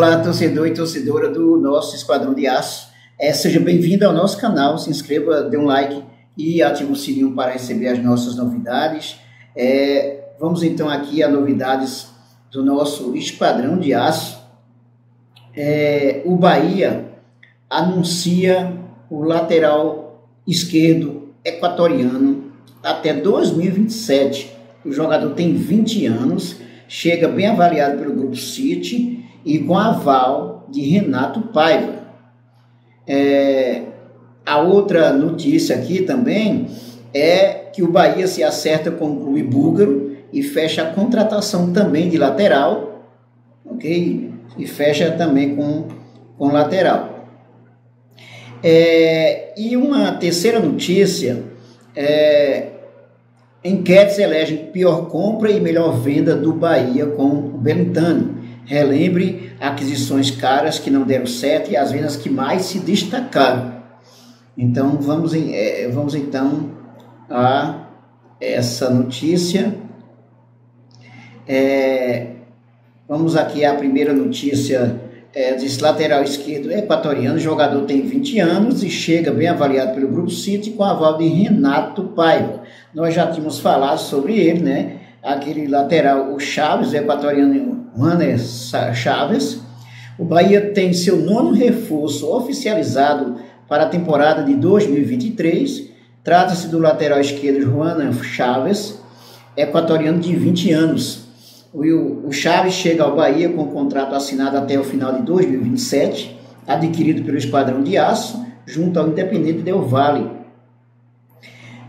Olá, torcedor e torcedora do nosso Esquadrão de Aço. Seja bem-vindo ao nosso canal, se inscreva, dê um like e ative o sininho para receber as nossas novidades. Vamos então aqui a novidades do nosso Esquadrão de Aço. O Bahia anuncia o lateral esquerdo equatoriano até 2027. O jogador tem 20 anos, chega bem avaliado pelo Grupo City e com aval de Renato Paiva. A outra notícia aqui também é que o Bahia se acerta com o clube búlgaro e fecha a contratação também de lateral, ok? E fecha também com lateral. E uma terceira notícia, enquetes elegem pior compra e melhor venda do Bahia com o Belintani. Relembre aquisições caras que não deram certo e as vendas que mais se destacaram. Então vamos então a essa notícia. Vamos aqui à primeira notícia. Diz lateral esquerdo equatoriano, o jogador tem 20 anos e chega bem avaliado pelo Grupo City com aval de Renato Paiva. Nós já tínhamos falado sobre ele, né? Aquele lateral, o Chaves, o equatoriano Juaner Chaves. O Bahia tem seu 9º reforço oficializado para a temporada de 2023. Trata-se do lateral esquerdo Juaner Chaves, equatoriano de 20 anos. O Chaves chega ao Bahia com contrato assinado até o final de 2027, adquirido pelo Esquadrão de Aço, junto ao Independente Del Valle.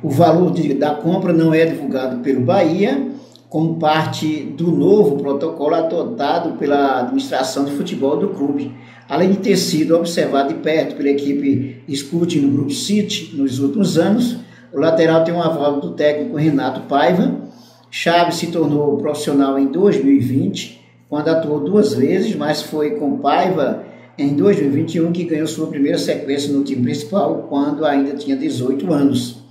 O valor da compra não é divulgado pelo Bahia, como parte do novo protocolo adotado pela administração de futebol do clube, além de ter sido observado de perto pela equipe Scouting no Grupo City nos últimos anos. O lateral tem um aval do técnico Renato Paiva. Chaves se tornou profissional em 2020, quando atuou 2 vezes, mas foi com Paiva em 2021 que ganhou sua primeira sequência no time principal, quando ainda tinha 18 anos.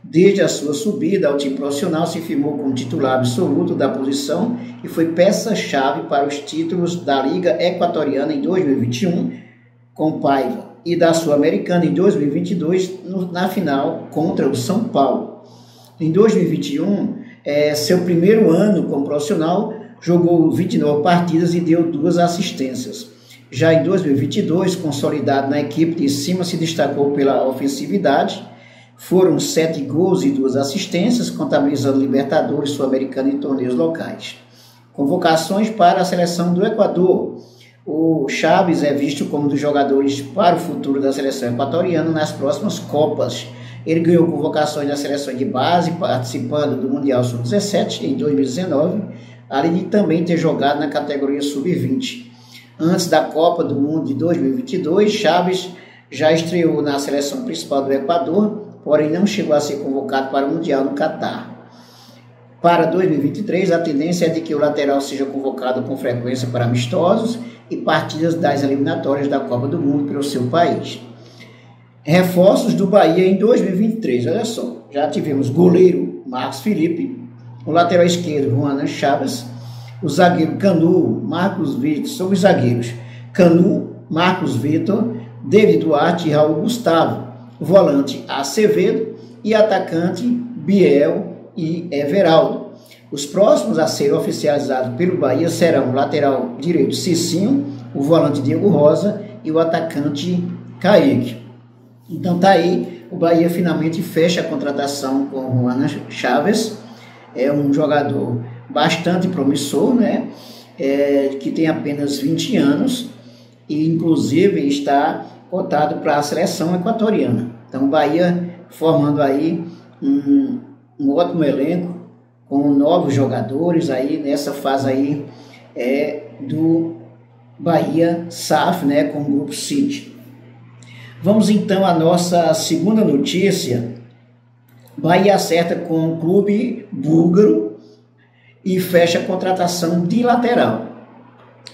Desde a sua subida ao time profissional, se firmou como titular absoluto da posição e foi peça-chave para os títulos da Liga Equatoriana em 2021 com Paiva e da Sul-Americana em 2022 na final contra o São Paulo. Em 2021, seu primeiro ano como profissional, jogou 29 partidas e deu 2 assistências. Já em 2022, consolidado na equipe de cima, se destacou pela ofensividade. Foram 7 gols e 2 assistências, contabilizando Libertadores, Sul-Americana e torneios locais. Convocações para a seleção do Equador. O Chaves é visto como um dos jogadores para o futuro da seleção equatoriana nas próximas Copas. Ele ganhou convocações na seleção de base, participando do Mundial Sub-17 em 2019, além de também ter jogado na categoria Sub-20. Antes da Copa do Mundo de 2022, Chaves já estreou na seleção principal do Equador, porém não chegou a ser convocado para o Mundial no Catar. Para 2023, a tendência é de que o lateral seja convocado com frequência para amistosos e partidas das eliminatórias da Copa do Mundo pelo seu país. Reforços do Bahia em 2023, olha só, já tivemos goleiro Marcos Felipe, o lateral esquerdo Juaner Chaves, o zagueiro Canu, Marcos Vitor, são os zagueiros Canu, Marcos Vitor, David Duarte e Raul Gustavo, volante Acevedo e atacante Biel e Everaldo. Os próximos a serem oficializados pelo Bahia serão o lateral direito Cicinho, o volante Diego Rosa e o atacante Kaique. Então tá aí, o Bahia finalmente fecha a contratação com o Juaner Chaves. É um jogador bastante promissor, né? Que tem apenas 20 anos e inclusive está cotado para a seleção equatoriana. Então o Bahia formando aí um ótimo elenco com novos jogadores aí nessa fase aí do Bahia SAF, né, com o Grupo City. Vamos então à nossa segunda notícia. Bahia acerta com o clube búlgaro e fecha a contratação de lateral.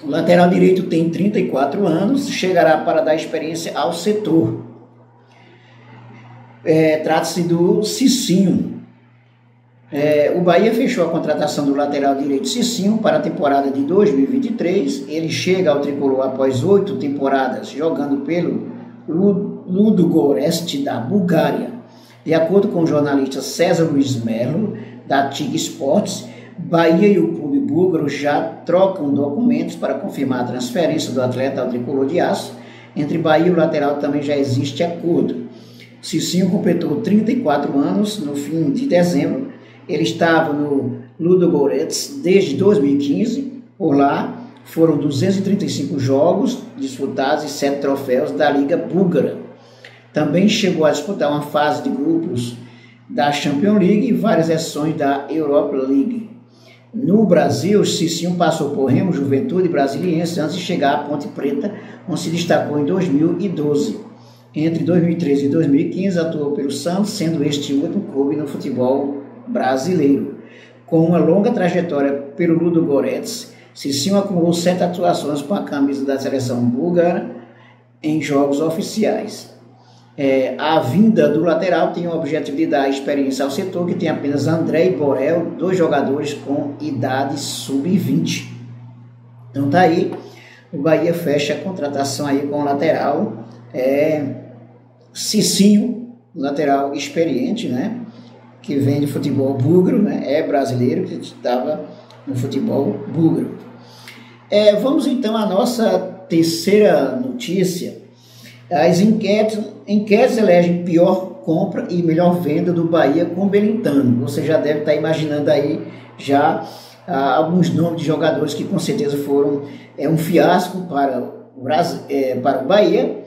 O lateral direito tem 34 anos, chegará para dar experiência ao setor. Trata-se do Cicinho. O Bahia fechou a contratação do lateral direito Cicinho para a temporada de 2023. Ele chega ao tricolor após 8 temporadas jogando pelo Ludogorets da Bulgária. De acordo com o jornalista César Luiz Melo, da TIG Sports, Bahia e o clube búlgaro já trocam documentos para confirmar a transferência do atleta ao tricolor de aço. Entre Bahia e o lateral também já existe acordo. Cicinho completou 34 anos no fim de dezembro. Ele estava no Ludogorets desde 2015. Por lá foram 235 jogos disputados e 7 troféus da Liga Búlgara. Também chegou a disputar uma fase de grupos da Champions League e várias edições da Europa League. No Brasil, Cicinho passou por Remo, Juventude Brasiliense antes de chegar à Ponte Preta, onde se destacou em 2012. Entre 2013 e 2015 atuou pelo Santos, sendo este o último clube no futebol brasileiro. Com uma longa trajetória pelo Ludogorets, Cicinho acumulou 7 atuações com a camisa da seleção búlgara em jogos oficiais. A vinda do lateral tem o objetivo de dar experiência ao setor, que tem apenas André e Borel, 2 jogadores com idade sub-20. Então tá aí, o Bahia fecha a contratação aí com o lateral Cicinho, lateral experiente, né? Que vem de futebol búlgaro, né? É brasileiro, que estava no futebol búlgaro. Vamos então à nossa terceira notícia. As enquetes elegem pior compra e melhor venda do Bahia com Belintani. Você já deve estar imaginando aí já alguns nomes de jogadores que com certeza foram um fiasco para o Bahia.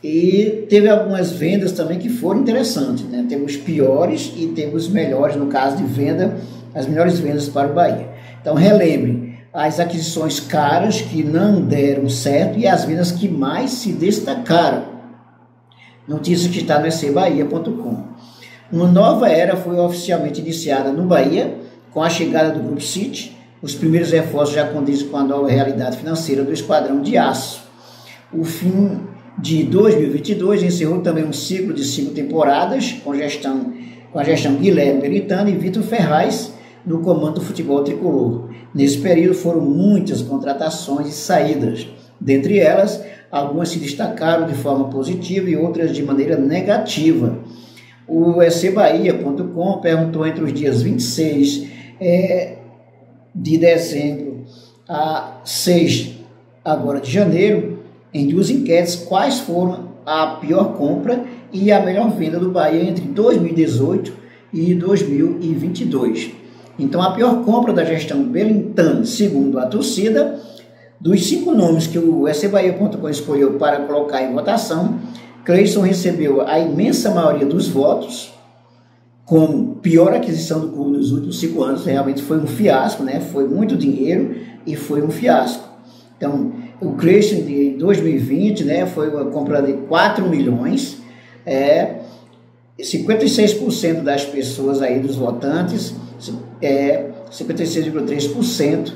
E teve algumas vendas também que foram interessantes, né? Temos piores e temos melhores, no caso de venda, as melhores vendas para o Bahia. Então relembre, as aquisições caras que não deram certo e as vendas que mais se destacaram. Notícia que está no ecbahia.com. Uma nova era foi oficialmente iniciada no Bahia com a chegada do Grupo City. Os primeiros reforços já condizem com a nova realidade financeira do Esquadrão de Aço. O fim de 2022 encerrou também um ciclo de 5 temporadas com a gestão Guilherme Belintani e Vitor Ferraz no comando do futebol tricolor. Nesse período foram muitas contratações e saídas. Dentre elas, algumas se destacaram de forma positiva e outras de maneira negativa. O ecbahia.com perguntou entre os dias 26 de dezembro a 6 agora de janeiro, em 2 enquetes, quais foram a pior compra e a melhor venda do Bahia entre 2018 e 2022. Então, a pior compra da gestão Belintani, segundo a torcida, dos 5 nomes que o ecbahia.com escolheu para colocar em votação, Cleison recebeu a imensa maioria dos votos, como pior aquisição do clube nos últimos 5 anos. Realmente foi um fiasco, né? Foi muito dinheiro e foi um fiasco. Então, o Cleison de 2020, né, foi uma compra de 4 milhões, 56% das pessoas aí, dos votantes, 56,3%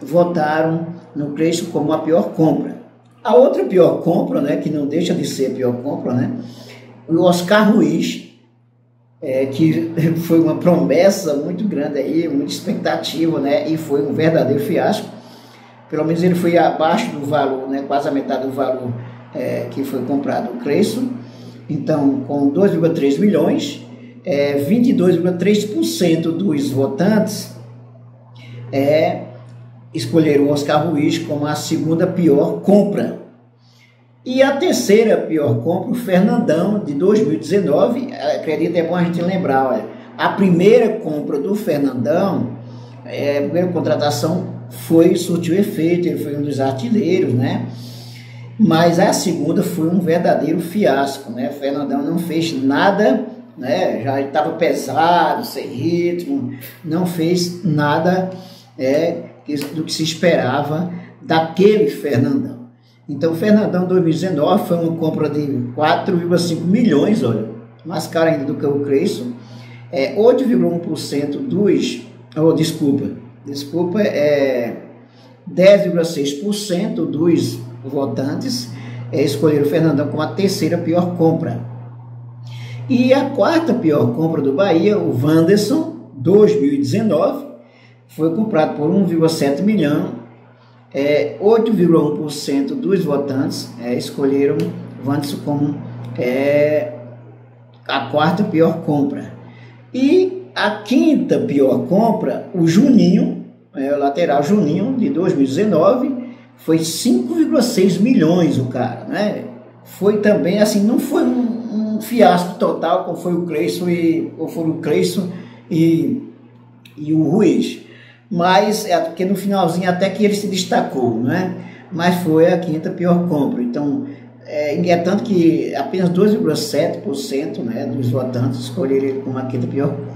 votaram no Cleison como a pior compra. A outra pior compra, né, que não deixa de ser a pior compra, né, o Oscar Ruiz, que foi uma promessa muito grande aí, muita expectativa, né, e foi um verdadeiro fiasco. Pelo menos ele foi abaixo do valor, né, quase a metade do valor que foi comprado o Cleison. Então, com 2,3 milhões, 22,3% dos votantes escolheram o Oscar Ruiz como a segunda pior compra. E a terceira pior compra, o Fernandão, de 2019, acredito, é bom a gente lembrar, olha, a primeira compra do Fernandão, a primeira contratação surtiu efeito, ele foi um dos artilheiros, né? Mas a segunda foi um verdadeiro fiasco, né? O Fernandão não fez nada, né? Já estava pesado, sem ritmo, não fez nada do que se esperava daquele Fernandão. Então, o Fernandão 2019 foi uma compra de 4,5 milhões, olha, mais caro ainda do que o Cleison, 8,1% dos... Desculpa, 10,6% dos votantes escolheram o Fernandão como a terceira pior compra. E a quarta pior compra do Bahia, o Wanderson, 2019, foi comprado por 1,7 milhão, 8,1% dos votantes escolheram o Wanderson como a quarta pior compra. E a quinta pior compra, o Juninho, o lateral Juninho, de 2019, foi 5,6 milhões o cara, né? Foi também, assim, não foi um fiasco total, como foi o Cleison e o Ruiz. Mas, porque no finalzinho até que ele se destacou, né? Mas foi a quinta pior compra. Então, é tanto que apenas 2,7%, né, dos votantes escolheram ele como a quinta pior compra.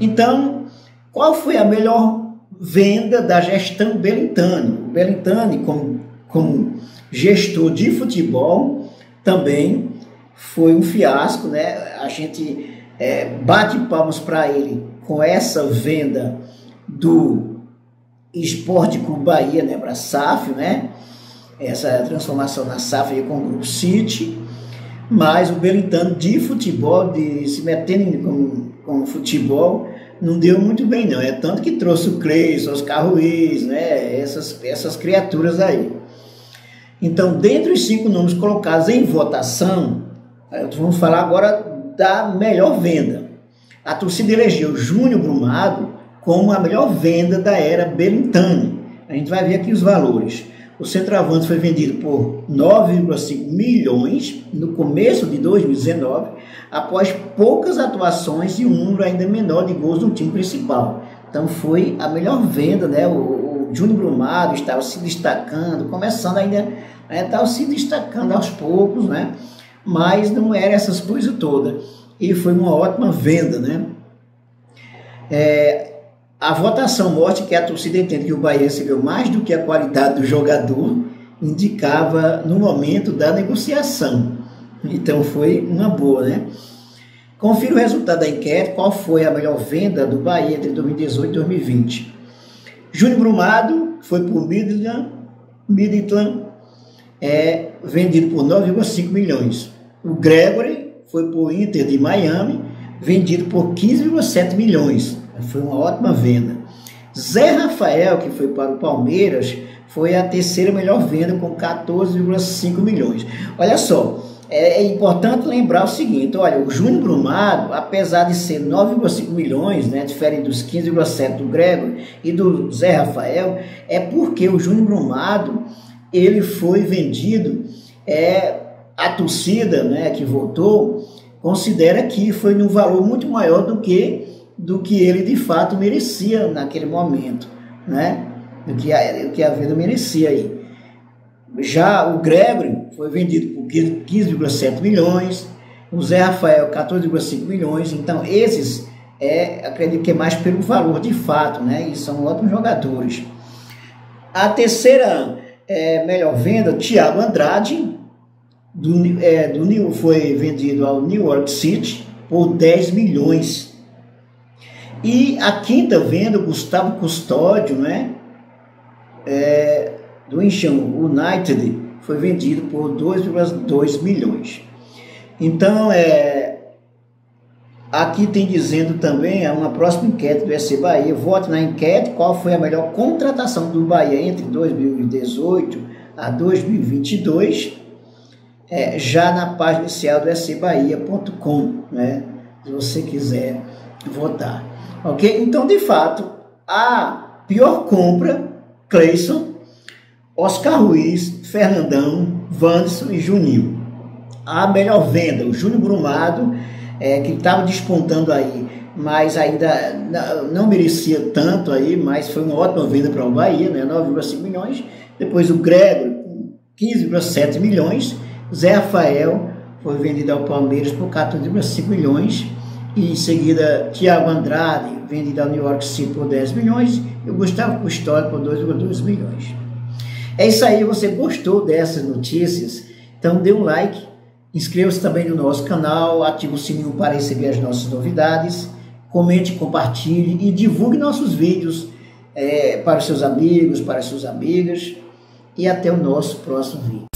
Então, qual foi a melhor venda da gestão Belintani? O Belintani, como gestor de futebol, também foi um fiasco, né? A gente bate palmas para ele com essa venda do Esporte Clube Bahia, né, para a SAF, né? Essa transformação na SAF com o Grupo City, mas o Belintani de futebol, de se metendo com futebol, não deu muito bem não, tanto que trouxe o Cleison, Oscar Ruiz, né, essas criaturas aí. Então, dentre os 5 nomes colocados em votação, vamos falar agora da melhor venda. A torcida elegeu Júnior Brumado como a melhor venda da era Belintani. A gente vai ver aqui os valores. O centroavante foi vendido por 9,5 milhões no começo de 2019, após poucas atuações e um número ainda menor de gols no time principal. Então foi a melhor venda, né? O Júnior Brumado estava se destacando, começando ainda, né? Estava se destacando aos poucos, né? Mas não era essas coisas todas. E foi uma ótima venda, né? A votação mostra que a torcida entende que o Bahia recebeu mais do que a qualidade do jogador indicava no momento da negociação. Então foi uma boa, né? Confira o resultado da enquete, qual foi a melhor venda do Bahia entre 2018 e 2020. Júnior Brumado foi por Midland, vendido por 9,5 milhões. O Gregory foi por Inter de Miami, vendido por 15,7 milhões. Foi uma ótima venda. Zé Rafael, que foi para o Palmeiras, foi a terceira melhor venda com 14,5 milhões. Olha só, é importante lembrar o seguinte, olha, o Júnior Brumado, apesar de ser 9,5 milhões, né, diferente dos 15,7 do Gregory e do Zé Rafael, é porque o Júnior Brumado, ele foi vendido, a torcida, né, que votou, considera que foi num valor muito maior do que ele de fato merecia naquele momento, né? Do que a venda merecia aí. Já o Gregory foi vendido por 15,7 milhões, o Zé Rafael 14,5 milhões, então esses acredito que é mais pelo valor de fato, né? E são ótimos jogadores. A terceira melhor venda, Thiago Andrade, foi vendido ao New York City por 10 milhões. E a quinta venda, o Gustavo Custódio, né, do Incheon United, foi vendido por 2,2 milhões. Então, aqui tem dizendo também, uma próxima enquete do SC Bahia, vote na enquete qual foi a melhor contratação do Bahia entre 2018 a 2022, já na página inicial do scbahia.com, né, se você quiser votar. Ok? Então, de fato, a pior compra, Cleison, Oscar Ruiz, Fernandão, Wanderson e Juninho. A melhor venda, o Júnior Brumado, que estava despontando aí, mas ainda não merecia tanto aí, mas foi uma ótima venda para o Bahia, né? 9,5 milhões. Depois o Gregory, 15,7 milhões. Zé Rafael foi vendido ao Palmeiras por 14,5 milhões. E em seguida, Thiago Andrade, vendido ao New York City por 10 milhões, e o Gustavo Custódio por 2,2 milhões. É isso aí, você gostou dessas notícias? Então dê um like, inscreva-se também no nosso canal, ative o sininho para receber as nossas novidades, comente, compartilhe e divulgue nossos vídeos para os seus amigos, para as suas amigas, e até o nosso próximo vídeo.